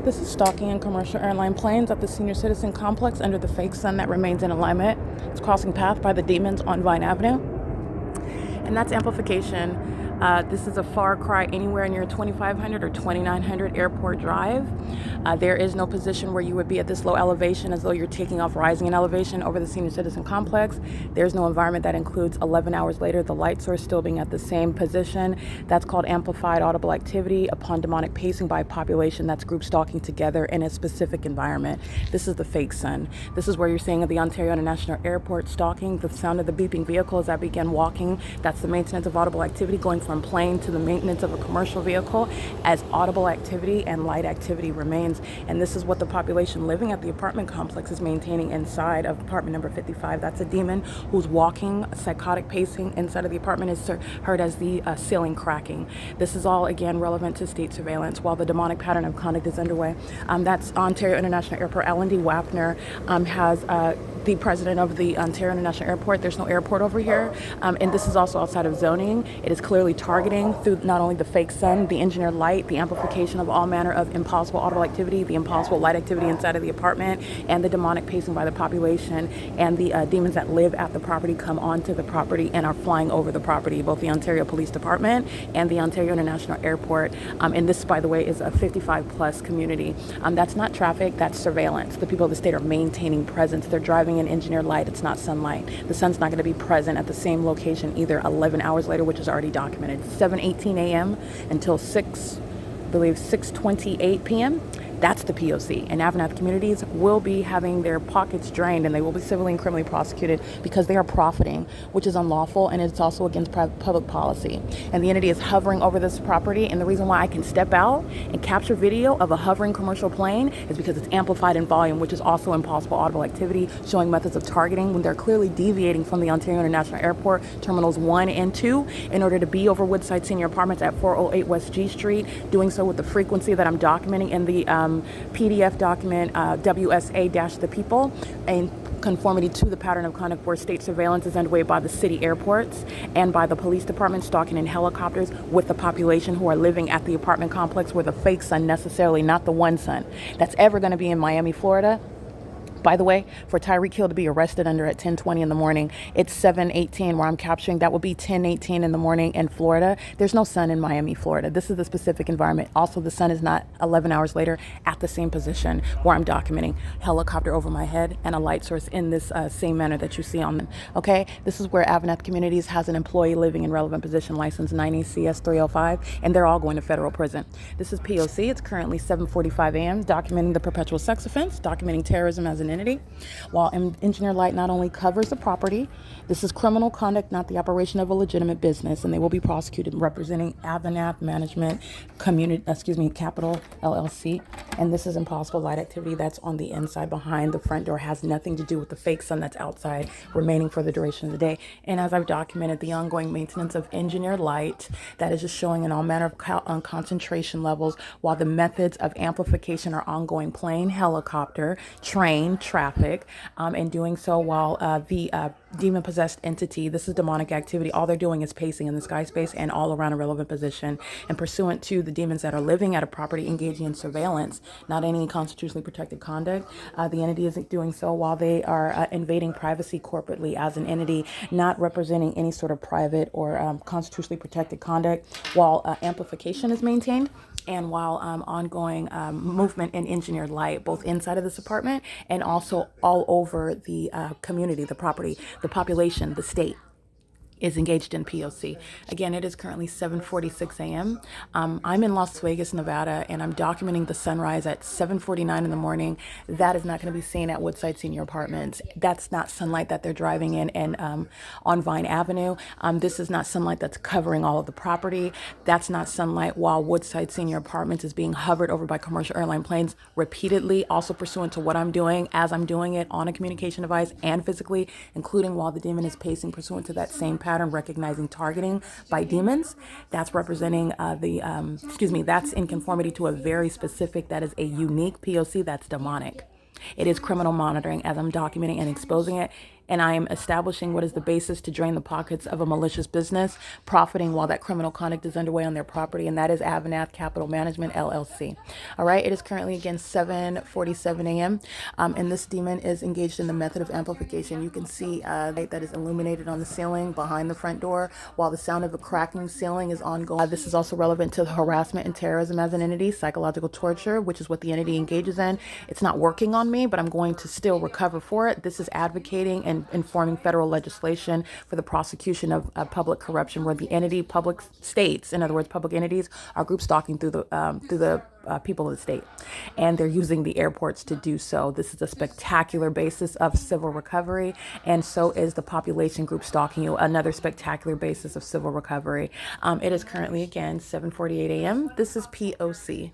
This is stalking in commercial airline planes at the senior citizen complex under the fake sun that remains in alignment. It's crossing path by the demons on Vine Avenue. And that's amplification. This is a far cry anywhere near 2500 or 2900 Airport Drive. There is no position where you would be at this low elevation as though you're taking off rising in elevation over the senior citizen complex. There's no environment that includes 11 hours later the light source still being at the same position. That's called amplified audible activity upon demonic pacing by a population that's group stalking together in a specific environment. This is the fake sun. This is where you're seeing at the Ontario International Airport stalking, the sound of the beeping vehicle as I begin walking. That's the maintenance of audible activity going from plane to the maintenance of a commercial vehicle as audible activity and light activity remains. And this is what the population living at the apartment complex is maintaining inside of apartment number 55. That's a demon who's walking, psychotic pacing inside of the apartment is heard as the ceiling cracking. This is all again relevant to state surveillance while the demonic pattern of conduct is underway. That's Ontario International Airport. Alan D. Wapner has the president of the Ontario International Airport. There's no airport over here. And this is also outside of zoning. It is clearly targeting through not only the fake sun, the engineered light, the amplification of all manner of impossible audible activity, the impossible light activity inside of the apartment, and the demonic pacing by the population. And the demons that live at the property come onto the property and are flying over the property, both the Ontario Police Department and the Ontario International Airport. And this, by the way, is a 55 plus community. That's not traffic, that's surveillance. The people of the state are maintaining presence. They're driving in engineered light. It's not sunlight. The sun's not going to be present at the same location either 11 hours later, which is already documented. 7:18 a.m. until 6:28 p.m. That's the P.O.C. And Avanath communities will be having their pockets drained and they will be civilly and criminally prosecuted because they are profiting, which is unlawful, and it's also against public policy. And the entity is hovering over this property, and the reason why I can step out and capture video of a hovering commercial plane is because it's amplified in volume, which is also impossible audible activity, showing methods of targeting when they're clearly deviating from the Ontario International Airport Terminals 1 and 2 in order to be over Woodside Senior Apartments at 408 West G Street, doing so with the frequency that I'm documenting in the PDF document WSA-the people, in conformity to the pattern of conduct where state surveillance is underway by the city airports and by the police department stalking in helicopters with the population who are living at the apartment complex where the fake sun necessarily, not the one sun that's ever going to be in Miami, Florida. By the way, for Tyreek Hill to be arrested under at 10:20 in the morning, it's 7:18 where I'm capturing. That will be 10:18 in the morning in Florida. There's no sun in Miami, Florida. This is the specific environment. Also, the sun is not 11 hours later at the same position where I'm documenting. Helicopter over my head and a light source in this same manner that you see on them. Okay, this is where Avanath Communities has an employee living in relevant position, license 90 CS 305, and they're all going to federal prison. This is P.O.C. It's currently 7:45 a.m. documenting the perpetual sex offense, documenting terrorism as an entity. While engineer light not only covers the property, this is criminal conduct, not the operation of a legitimate business, and they will be prosecuted representing Avanath Management Capital LLC. And this is impossible light activity that's on the inside behind the front door, has nothing to do with the fake sun that's outside remaining for the duration of the day. And as I've documented, the ongoing maintenance of engineered light that is just showing in all manner of concentration levels, while the methods of amplification are ongoing: plane, helicopter, train, traffic, and doing so while the demon-possessed entity, this is demonic activity, all they're doing is pacing in the sky space and all around a relevant position. And pursuant to the demons that are living at a property engaging in surveillance, not any constitutionally protected conduct, the entity is doing so while they are invading privacy corporately as an entity, not representing any sort of private or constitutionally protected conduct, while amplification is maintained. And while ongoing movement in engineered light, both inside of this apartment and also all over the community, the property, the population, the state is engaged in P.O.C. Again, it is currently 7:46 a.m. I'm in Las Vegas, Nevada, and I'm documenting the sunrise at 7:49 in the morning. That is not going to be seen at Woodside Senior Apartments. That's not sunlight that they're driving in and on Vine Avenue. This is not sunlight that's covering all of the property. That's not sunlight while Woodside Senior Apartments is being hovered over by commercial airline planes repeatedly, also pursuant to what I'm doing as I'm doing it on a communication device and physically, including while the demon is pacing pursuant to that same pattern, recognizing targeting by demons. That's representing that's in conformity to a very specific, that is a unique P.O.C. that's demonic. It is criminal monitoring as I'm documenting and exposing it. and I am establishing what is the basis to drain the pockets of a malicious business, profiting while that criminal conduct is underway on their property, and that is Avanath Capital Management, LLC. All right, it is currently again 7:47 a.m., and this demon is engaged in the method of amplification. You can see light that is illuminated on the ceiling behind the front door, while the sound of a cracking ceiling is ongoing. This is also relevant to harassment and terrorism as an entity, psychological torture, which is what the entity engages in. It's not working on me, but I'm going to still recover for it. This is advocating and informing federal legislation for the prosecution of public corruption, where the entity, public states, in other words, public entities, are group stalking through the people of the state, and they're using the airports to do so. This is a spectacular basis of civil recovery, and so is the population group stalking you, another spectacular basis of civil recovery. It is currently again 7:48 a.m. This is P.O.C.